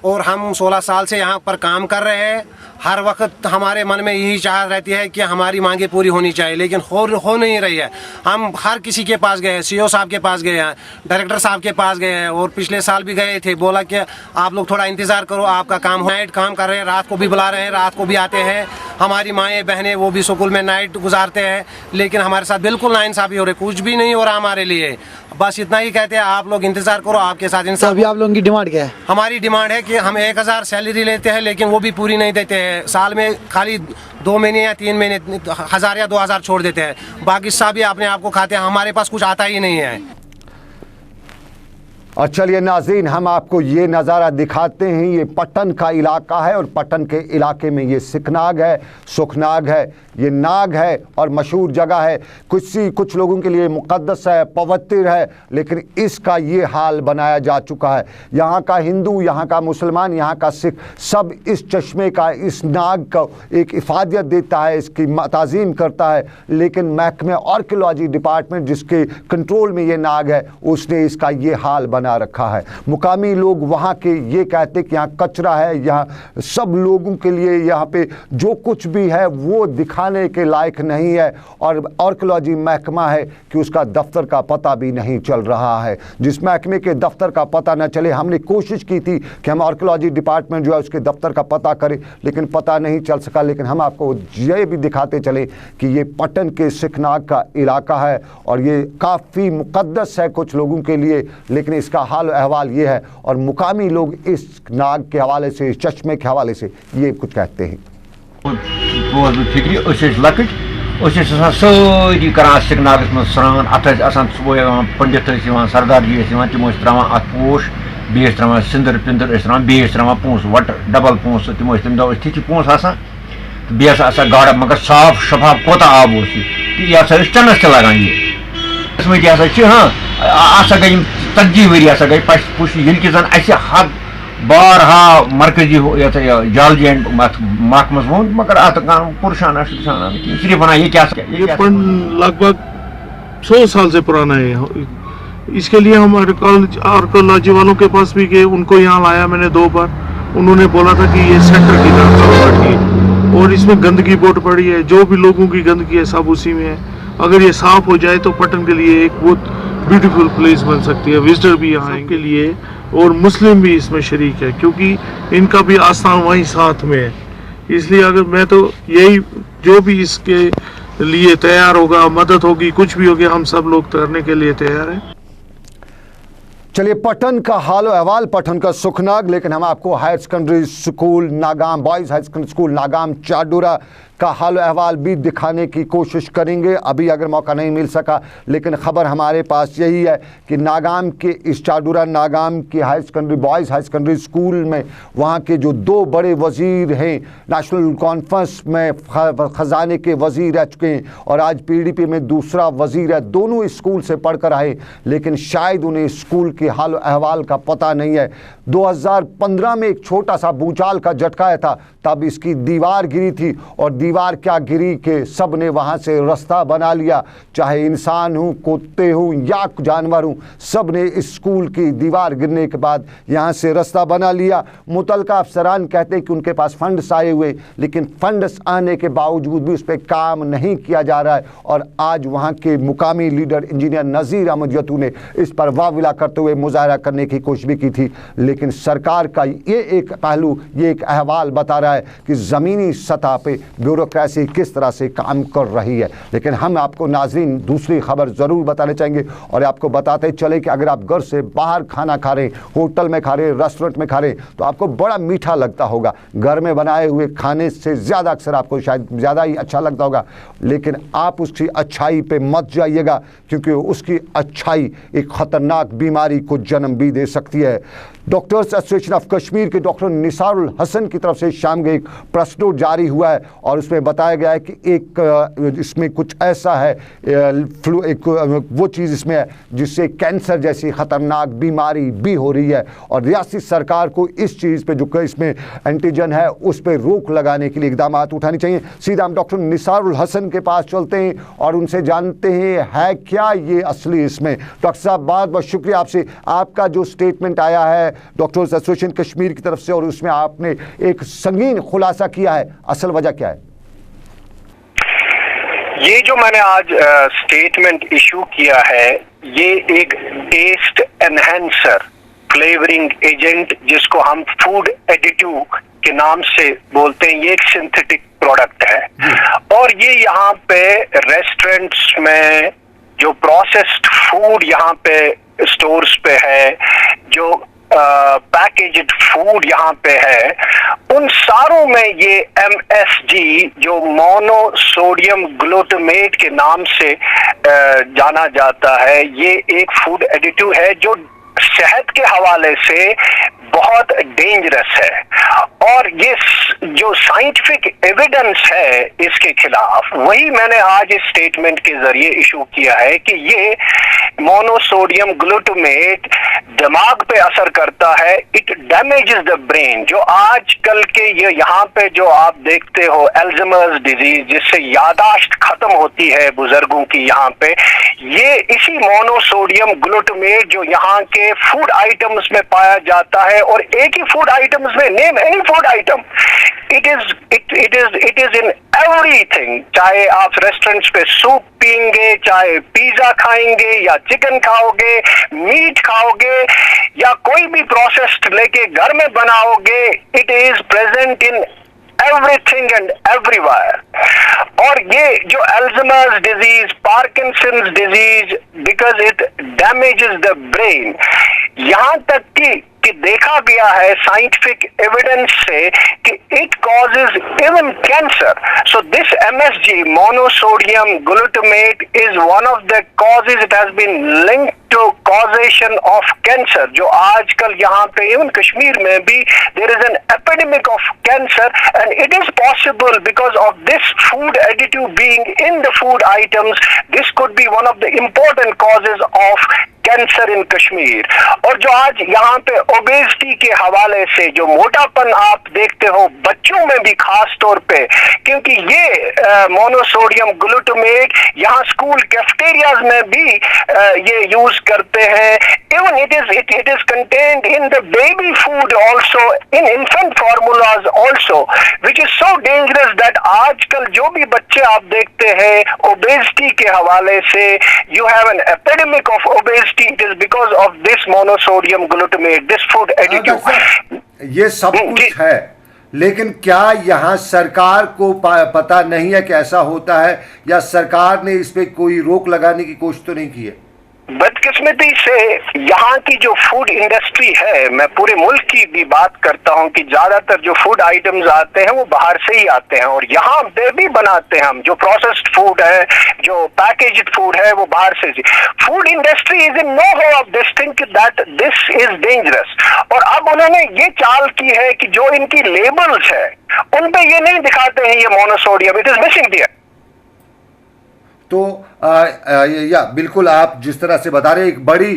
और हम 16 साल से यहाँ पर काम कर रहे हैं। हर वक्त हमारे मन में यही चाहत रहती है कि हमारी मांगे पूरी होनी चाहिए, लेकिन हो नहीं रही है। हम हर किसी के पास गए, सीओ साहब के पास गए हैं, डायरेक्टर साहब के पास गए हैं, और पिछले साल भी गए थे। बोला कि आप लोग थोड़ा इंतज़ार करो, आपका काम हो। नाइट काम कर रहे हैं, रात को भी बुला रहे हैं, रात को भी आते हैं। हमारी माएँ बहनें वो भी स्कूल में नाइट गुजारते हैं, लेकिन हमारे साथ बिल्कुल नाइंसाफ़ी हो रही, कुछ भी नहीं हो रहा हमारे लिए। बस इतना ही कहते हैं, आप लोग इंतजार करो, आपके साथ इंसाफ। अभी आप लोगों की डिमांड क्या है? हमारी डिमांड है कि हम 1000 सैलरी लेते हैं, लेकिन वो भी पूरी नहीं देते हैं। साल में खाली 2 महीने या 3 महीने 1000 या 2000 छोड़ देते हैं, बाकी सब भी अपने आप को खाते हैं। हमारे पास कुछ आता ही नहीं है। और चलिए नाज़रीन, हम आपको ये नज़ारा दिखाते हैं। ये पटन का इलाका है, और पटन के इलाके में ये सिकनाग है, सुखनाग है, ये नाग है, और मशहूर जगह है। कुछ लोगों के लिए मुक़द्दस है, पवित्र है, लेकिन इसका ये हाल बनाया जा चुका है। यहाँ का हिंदू, यहाँ का मुसलमान, यहाँ का सिख, सब इस चश्मे का, इस नाग का एक इफादियत देता है, इसकी ताज़ीम करता है। लेकिन महकमे आर्कियोलॉजी डिपार्टमेंट जिसके कंट्रोल में ये नाग है, उसने इसका ये हाल बना रखा है। मुकामी लोग वहाँ के ये कहते कि यहाँ कचरा है, यहाँ सब लोगों के लिए यहाँ पे जो कुछ भी है वो दिखाने के लायक नहीं है, और आर्कियोलॉजी महकमा है कि उसका दफ्तर का पता भी नहीं चल रहा है। जिस महकमे के दफ्तर का पता न चले, हमने कोशिश की थी कि हम आर्कियोलॉजी डिपार्टमेंट जो है उसके दफ्तर का पता करें, लेकिन पता नहीं चल सका। लेकिन हम आपको ये भी दिखाते चले कि ये पटन के सिखनाग का इलाका है और ये काफ़ी मुक़द्दस है कुछ लोगों के लिए, लेकिन इसका हाल अहवाल ये है। और मुकामी लोग इस नाग के हवाले से, इस चश्मे के हवाले से ये कुछ कहते हैं। सारी करान सिखनागस में स्नान, अत सुबह पंडित सरदार जी तम त्रावान अत पोश, बेस त्रावान सिंदर पिंदर बेस त्रावान पोस वट डबल पोस, तम तम दह थी पोस आसान बेस गाड़, मगर साफ शफाफ कोता आब यह चनस ते लगान ये हाँ गई 40 वरी गई पश पुश ये कि जन हद बारहा मरकजी जालजी एंड महकमस वो, मगर अत पुरशाना सिर्फ बना ये क्या लगभग 100 साल से पुराना है। इसके लिए हम आर्कियोलॉजी वालों के पास भी गए, उनको यहाँ लाया मैंने 2 बार। उन्होंने बोला था कि ये सेंटर की तरफ और इसमें गंदगी बहुत पड़ी है, जो भी लोगों की गंदगी है सब उसी में है। अगर ये साफ हो जाए तो पटन के लिए एक बहुत ब्यूटीफुल प्लेस बन सकती है। विजिटर भी यहाँ के लिए और मुस्लिम भी इसमें शरीक है, क्योंकि इनका भी आस्थान वहीं साथ में है। इसलिए अगर मैं तो यही, जो भी इसके लिए तैयार होगा, मदद होगी, कुछ भी होगी, हम सब लोग करने के लिए तैयार हैं। चलिए, पटन का हाल अहवाल, पटन का सुखनाग, लेकिन हम आपको higher secondary school Nagam, boys higher secondary school Nagam Chadoora का हाल अहवाल भी दिखाने की कोशिश करेंगे। अभी अगर मौका नहीं मिल सका, लेकिन ख़बर हमारे पास यही है कि नागाम के इस चाडूरा नागाम के higher secondary, boys higher secondary school में वहाँ के जो 2 बड़े वज़ीर हैं, नेशनल कॉन्फ्रेंस में ख़जाने के वज़ीर रह चुके हैं और आज PDP में दूसरा वज़ीर है, दोनों इस स्कूल से पढ़कर आए, लेकिन शायद उन्हें स्कूल के हाल अहवाल का पता नहीं है। 2015 में एक छोटा सा भूचाल का झटका आया था, तब इसकी दीवार गिरी थी और दीवार क्या गिरी कि सब ने वहाँ से रास्ता बना लिया, चाहे इंसान हो, कुत्ते हो या जानवर हो, सब ने इस स्कूल की दीवार गिरने के बाद यहाँ से रास्ता बना लिया। मुतलका अफसरान कहते हैं कि उनके पास फंड्स आए हुए, लेकिन फंड्स आने के बावजूद भी उस पर काम नहीं किया जा रहा है। और आज वहाँ के मुकामी लीडर इंजीनियर नज़ीर अहमद यतू ने इस पर वाविला करते हुए मुजाहरा करने की कोशिश भी की थी, लेकिन सरकार का ये एक पहलू, ये एक अहवाल बता रहा है कि ज़मीनी सतह पे ब्यूरोक्रेसी किस तरह से काम कर रही है। लेकिन हम आपको नाज़रीन दूसरी खबर ज़रूर बताने चाहेंगे और आपको बताते चले कि अगर आप घर से बाहर खाना खा रहे हैं, होटल में खा रहे हैं, रेस्टोरेंट में खा रहे हैं, तो आपको बड़ा मीठा लगता होगा। घर में बनाए हुए खाने से ज़्यादा अक्सर आपको शायद ज़्यादा ही अच्छा लगता होगा, लेकिन आप उसकी अच्छाई पे मत जाइएगा, क्योंकि उसकी अच्छाई एक ख़तरनाक बीमारी को जन्म भी दे सकती है। डॉक्टर्स एसोसिएशन ऑफ कश्मीर के डॉक्टर निसारुल हसन की तरफ से शाम को एक प्रेस नोट जारी हुआ है और उसमें बताया गया है कि एक इसमें कुछ ऐसा है, एक वो चीज़ इसमें है जिससे कैंसर जैसी ख़तरनाक बीमारी भी हो रही है और रियासती सरकार को इस चीज़ पे जो इसमें एंटीजन है उस पर रोक लगाने के लिए इक़दाम उठाने चाहिए। सीधा हम डॉक्टर निसारुल हसन के पास चलते हैं और उनसे जानते हैं है क्या ये असली इसमें। डॉक्टर साहब, बहुत बहुत शुक्रिया आपसे। आपका जो स्टेटमेंट आया है डॉक्टर्स एसोसिएशन कश्मीर की तरफ से और उसमें आपने एक संगीन खुलासा किया है, असल वजह क्या है? ये जो मैंने आज स्टेटमेंट इशू किया है, ये एक टेस्ट एनहेंसर, फ्लेवरिंग एजेंट जिसको हम फूड एडिटिव के नाम से बोलते हैं, ये एक सिंथेटिक प्रोडक्ट है और ये यहाँ पे रेस्टोरेंट्स में जो प्रोसेस्ड फूड यहाँ पे स्टोर्स पे है, जो पैकेज्ड फूड यहाँ पे है, उन सारों में ये MSG जो मोनोसोडियम ग्लूटामेट के नाम से जाना जाता है, ये एक फूड एडिटिव है जो सेहत के हवाले से बहुत डेंजरस है और ये जो साइंटिफिक एविडेंस है इसके खिलाफ, वही मैंने आज इस स्टेटमेंट के जरिए इशू किया है कि ये मोनोसोडियम ग्लूटामेट दिमाग पे असर करता है, इट डैमेजेस द ब्रेन। जो आजकल के ये यहाँ पे जो आप देखते हो अल्जाइमर्स डिजीज, जिससे यादाश्त खत्म होती है बुजुर्गों की, यहाँ पे ये इसी मोनोसोडियम ग्लूटामेट जो यहाँ के फूड आइटम्स में पाया जाता है, और एक ही फूड आइटम्स में, name any food item, it is in everything. चाहे आप रेस्टोरेंट्स पे सूप पियेंगे, चाहे पिज्जा खाएंगे या चिकन खाओगे, मीट खाओगे या कोई भी प्रोसेस्ड लेके घर में बनाओगे, it is present in everything and everywhere. और ये जो Alzheimer's disease, Parkinson's disease, because it damages the brain, यहाँ तक कि देखा गया है साइंटिफिक एविडेंस से कि it causes even cancer. So this MSG, monosodium glutamate, is one of the causes, it has been linked to causation of cancer, जो आजकल यहाँ पे इवन कश्मीर में भी there is an epidemic of cancer, and it is possible because of this food additive being in the food items. This could be one of the important causes of cancer in Kashmir. और जो आज यहाँ पे obesity के हवाले से जो मोटापन आप देखते हो बच्चों में भी खास तौर पे, क्योंकि ये मोनोसोडियम ग्लूटामेट यहाँ स्कूल कैफेटेरियाज में भी ये यूज करते हैं। Even it is contained in the baby food also, in infant formulas also, which is so dangerous that आजकल जो भी बच्चे आप देखते हैं ओबेसिटी के हवाले से, you have an epidemic of obesity. It is because of this monosodium glutamate, this food additive. ये सब कुछ है, लेकिन क्या यहाँ सरकार को पता नहीं है कि ऐसा होता है, या सरकार ने इस पे कोई रोक लगाने की कोशिश तो नहीं की है? बदकिस्मती से यहाँ की जो फूड इंडस्ट्री है, मैं पूरे मुल्क की भी बात करता हूँ कि ज्यादातर जो फूड आइटम्स आते हैं वो बाहर से ही आते हैं, और यहाँ पे भी बनाते हैं हम। जो प्रोसेस्ड फूड है, जो पैकेज्ड फूड है, वो बाहर से। Food industry is in know how of this thing that this is dangerous. और अब उन्होंने ये चाल की है कि जो इनकी लेबल्स है उन पे ये नहीं दिखाते हैं ये monosodium, it is missing there. तो या बिल्कुल आप जिस तरह से बता रहे हैं, एक बड़ी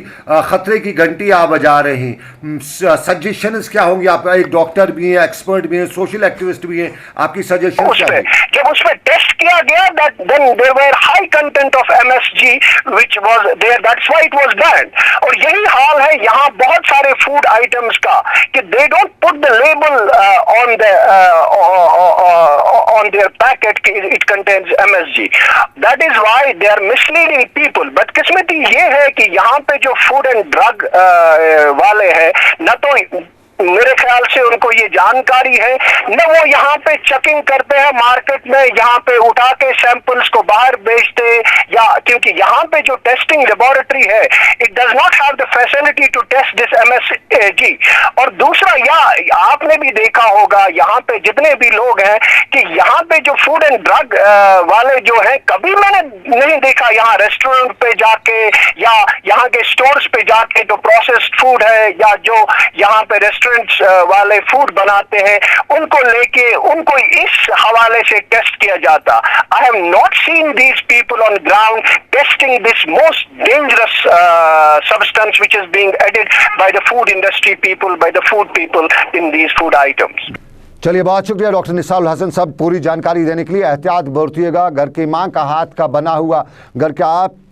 खतरे की घंटी आप बजा रहे हैं। सजेशंस क्या होंगे? आप एक डॉक्टर भी हैं, एक्सपर्ट भी हैं, सोशल एक्टिविस्ट भी हैं, आपकी सजेशन क्या है? जब उसमें टेस्ट किया गया, then there were high content of MSG which was there, that's why it was banned. और यही हाल है यहाँ बहुत सारे फूड आइटम्स का कि they don't put the label on their packet कि it contains MSG, that is why they are misleading people. बदकिस्मती ये है कि यहाँ पे जो फूड एंड ड्रग वाले हैं, न तो मेरे ख्याल से उनको ये जानकारी है, न वो यहाँ पे चेकिंग करते हैं मार्केट में, यहाँ पे उठा के सैंपल्स को बाहर बेचते, या क्योंकि यहाँ पे जो टेस्टिंग लेबोरेटरी है, it does not have the facility to test this MSG। और दूसरा, या आपने भी देखा होगा यहाँ पे जितने भी लोग हैं कि यहाँ पे जो फूड एंड ड्रग वाले जो हैं, कभी मैंने नहीं देखा यहाँ रेस्टोरेंट पे जाके या यहाँ के स्टोर्स पे जाके जो प्रोसेस्ड फूड है या जो यहाँ पे रेस्टोरेंट वाले फूड बनाते हैं उनको लेके उनको इस हवाले से टेस्ट किया जाता। I have not seen these people on ground testing this most dangerous substance which is being added by the food industry people, by the food people in these food items. चलिए, बहुत शुक्रिया doctor निसारुल Hasan साहब पूरी जानकारी देने के लिए। एहतियात बरतिएगा, घर की माँ का हाथ का बना हुआ,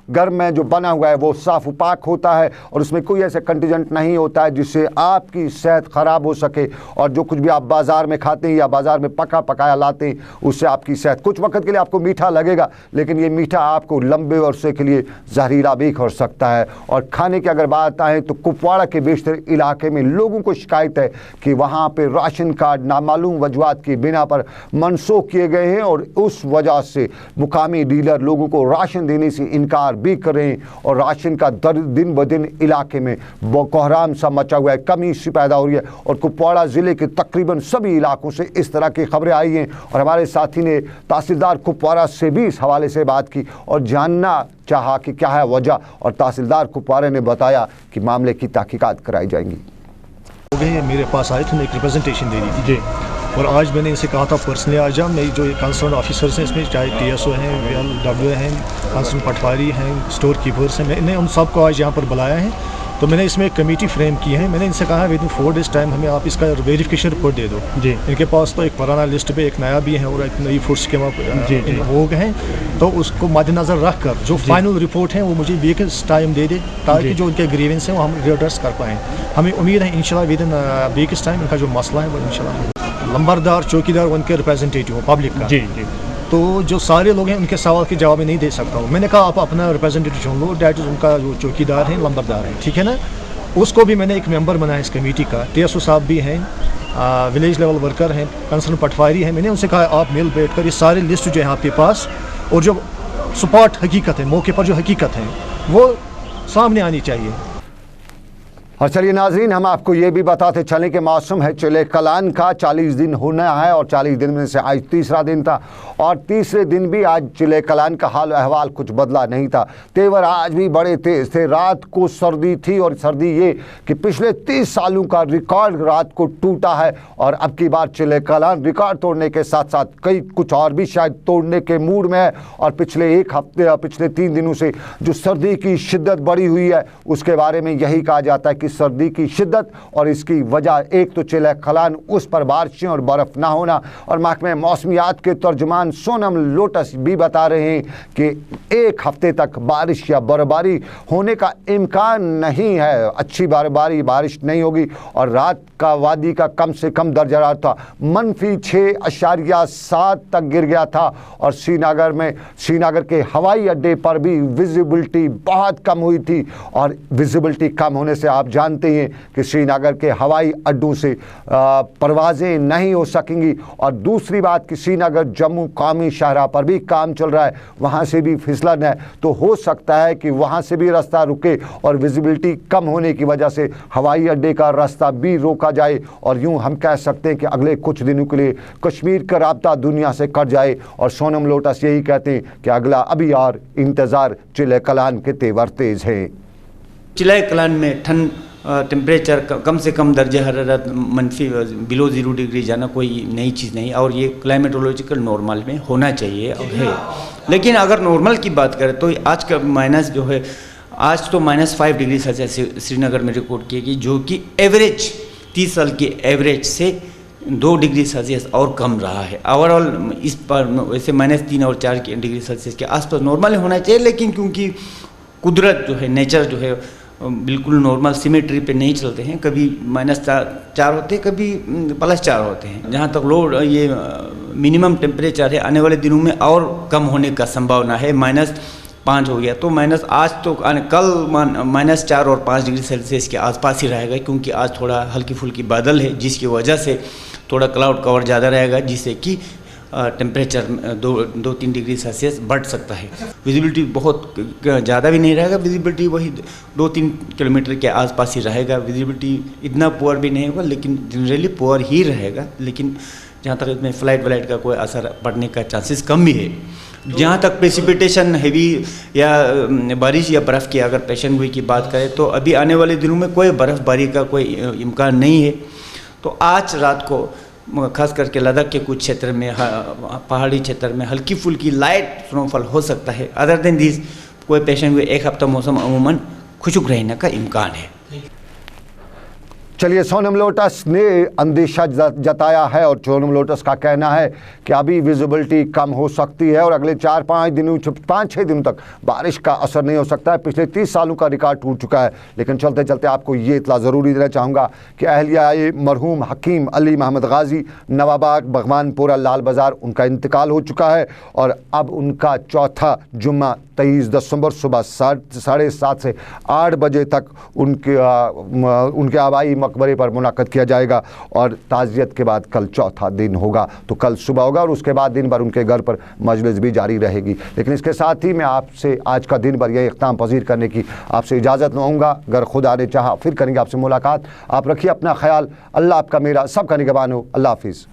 घर में जो बना हुआ है वो साफ उपाक होता है और उसमें कोई ऐसे कंटीजेंट नहीं होता है जिससे आपकी सेहत ख़राब हो सके। और जो कुछ भी आप बाज़ार में खाते हैं या बाज़ार में पका पकाया लाते हैं, उससे आपकी सेहत कुछ वक्त के लिए आपको मीठा लगेगा, लेकिन ये मीठा आपको लंबे अरसे के लिए जहरीला भी कर सकता है। और खाने की अगर बात आए तो कुपवाड़ा के बेशतर इलाके में लोगों को शिकायत है कि वहाँ पर राशन कार्ड नामालूम वजूहात की बिना पर मनसूख किए गए हैं और उस वजह से मुकामी डीलर लोगों को राशन देने से इनकार भी करें और राशन का दिन ब दिन इलाके में कोहराम सा मचा हुआ है, कमी सी पैदा हो रही है। और कुपवाड़ा ज़िले के तकरीबन सभी इलाकों से इस तरह की खबरें आई हैं और हमारे साथी ने तहसीलदार कुपवाड़ा से भी इस हवाले से बात की और जानना चाहा कि क्या है वजह, और तहसीलदार कुपवाड़ा ने बताया कि मामले की तहकीकात कराई जाएंगी। मेरे पास आए थे, एक रिप्रेजेंटेशन दे रही थी और आज मैंने इनसे कहा था पर्सनली आ जाओ। मेरी जो कंसर्न ऑफिसर्स हैं इसमें, चाहे TSO हैं, VLW हैं, कंसर्न पटवारी हैं, स्टोर कीपर्स हैं, मैंने उन सबको आज यहाँ पर बुलाया है तो मैंने इसमें एक कमेटी फ्रेम की है। मैंने इनसे कहा विद इन 4 डेज़ टाइम हमें आप इसका वेरिफिकेशन रिपोर्ट दे दो जी। इनके पास तो एक पुराना लिस्ट पे एक नया भी है और एक नई फूड स्कीम वो हैं, तो उसको मद्देनज़र रख कर जो फाइनल रिपोर्ट है वो मुझे वीकेंड्स टाइम दे दे ताकि जो उनके ग्रीवेंस हैं वो हम रिड्रेस कर पाएँ। हमें उम्मीद है इंशाल्लाह विद इन वीकेंड्स टाइम इनका जो मसला है वो इंशाल्लाह लंबरदार चौकीदार उनके रिप्रेजेंटेटिव पब्लिक का जी जी, तो जो सारे लोग हैं उनके सवाल के जवाब नहीं दे सकता हूँ। मैंने कहा आप अपना रिप्रेजेंटेटिव चुन लो, डैट इज़ उनका जो चौकीदार है लंबरदार है, ठीक है ना। उसको भी मैंने एक मेंबर बनाया इस कमेटी का। TSO साहब भी हैं, विलेज लेवल वर्कर हैं, कंसर्न पटवारी हैं। मैंने उनसे कहा आप मिल बैठ कर ये सारी लिस्ट जो है आपके पास और जो स्पॉट हकीकत है, मौके पर जो हकीकत है वो सामने आनी चाहिए। और चलिए नाजरीन, हम आपको ये भी बताते चलें कि मौसम है चिले कलान का 40 दिन होना है और 40 दिन में से आज तीसरा दिन था और तीसरे दिन भी आज चिले कलान का हाल अहवाल कुछ बदला नहीं था। तेवर आज भी बड़े तेज थे। रात को सर्दी थी और सर्दी ये कि पिछले 30 सालों का रिकॉर्ड रात को टूटा है और अब की बार चिले कलान रिकॉर्ड तोड़ने के साथ साथ कई कुछ और भी शायद तोड़ने के मूड में है। और पिछले एक हफ्ते पिछले 3 दिनों से जो सर्दी की शिद्दत बढ़ी हुई है उसके बारे में यही कहा जाता है कि सर्दी की शिद्दत और इसकी वजह एक तो चिले कलान उस पर बारिशें और बर्फ़ ना होना। और महकमे मौसमियात के तर्जुमान सोनम लोटस भी बता रहे हैं कि 1 हफ्ते तक बारिश या बर्फबारी होने का इम्कान नहीं है। अच्छी बारिश नहीं होगी और रात का वादी का कम से कम दर्जा हारारत था -6.7 तक गिर गया था। और श्रीनगर के हवाई अड्डे पर भी विजिबिलिटी बहुत कम हुई थी और विजिबिलिटी कम होने से आप जानते हैं कि श्रीनगर के हवाई अड्डों से परवाज़ें नहीं हो सकेंगी। और दूसरी बात कि श्रीनगर जम्मू कौमी शाहराह पर भी काम चल रहा है, वहाँ से भी फिसलन है, तो हो सकता है कि वहाँ से भी रास्ता रुके और विजिबिलिटी कम होने की वजह से हवाई अड्डे का रास्ता भी रोका जाए। और यूँ हम कह सकते हैं कि अगले कुछ दिनों के लिए कश्मीर का राब्ता दुनिया से कट जाए। और सोनम लोटस यही कहते हैं कि अगला अभी और इंतज़ार चिले कलान के तेवर तेज़ है। चिले कलान में ठंड टेम्परेचर कम से कम दर्जा हरारत मनफी बिलो 0 डिग्री जाना कोई नई चीज़ नहीं और ये क्लाइमेटोलॉजिकल नॉर्मल में होना चाहिए और है। लेकिन अगर नॉर्मल की बात करें तो आज का माइनस जो है आज तो -5 डिग्री सेल्सियस श्रीनगर में रिकॉर्ड की गई, जो कि एवरेज 30 साल की एवरेज से 2 डिग्री सेल्सियस और कम रहा है। ओवरऑल इस पर वैसे -3 और 4 डिग्री सेल्सियस के आसपास नॉर्मल होना चाहिए, लेकिन क्योंकि कुदरत जो है, नेचर जो है बिल्कुल नॉर्मल सिमेट्री पे नहीं चलते हैं, कभी -4 होते हैं, कभी +4 होते हैं। जहाँ तक लो ये मिनिमम टेम्परेचर है आने वाले दिनों में और कम होने का संभावना है, -5 हो गया तो आज तो कल -4 और 5 डिग्री सेल्सियस के आसपास ही रहेगा, क्योंकि आज थोड़ा हल्की फुल्की बादल है जिसकी वजह से थोड़ा क्लाउड कवर ज़्यादा रहेगा, जिससे कि टेम्परेचर 2-3 डिग्री सेल्सियस बढ़ सकता है। विजिबिलिटी बहुत ज़्यादा भी नहीं रहेगा, विजिबिलिटी वही 2-3 किलोमीटर के आसपास ही रहेगा। विजिबिलिटी इतना पुअर भी नहीं होगा, लेकिन जनरली पुअर ही रहेगा। लेकिन जहाँ तक इसमें फ्लाइट का कोई असर पड़ने का चांसेस कम ही है। जहाँ तक प्रेसिपिटेशन हैवी या बारिश या बर्फ़ की अगर पेशन गोई की बात करें तो अभी आने वाले दिनों में कोई बर्फ़बारी का कोई इम्कान नहीं है। तो आज रात को खास करके लद्दाख के कुछ क्षेत्र में, पहाड़ी क्षेत्र में हल्की फुल्की लाइट स्नोफॉल हो सकता है। अदर देन दिस कोई पेशन गोई 1 हफ्ता मौसम अमूमन खुशक रहने का इम्कान है। चलिए, सोनम लोटस ने अंदेशा जताया है और सोनम लोटस का कहना है कि अभी विजिबिलिटी कम हो सकती है और अगले 5-6 दिनों तक बारिश का असर नहीं हो सकता है। पिछले 30 सालों का रिकॉर्ड टूट चुका है। लेकिन चलते चलते आपको ये इतला ज़रूरी देना चाहूँगा कि अहलिया मरहूम हकीम अली मोहम्मद गाजी नवाबाग भगवानपुरा लाल बाज़ार उनका इंतकाल हो चुका है और अब उनका चौथा जुम्मा 23 दिसंबर सुबह 7:30 से 8 बजे तक उनके आबाई मकबरे पर मुनाक़द किया जाएगा और ताज़ियत के बाद कल चौथा दिन होगा, तो कल सुबह होगा और उसके बाद दिन भर उनके घर पर मजलिस भी जारी रहेगी। लेकिन इसके साथ ही मैं आपसे आज का दिन भर यह इख्तिताम पजीर करने की आपसे इजाज़त लूँगा। अगर खुदा ने चाहा फिर करेंगे आपसे मुलाकात। आप रखिए अपना ख्याल। अल्लाह आपका मेरा सबका निगहबान हो। अल्लाह हाफिज़।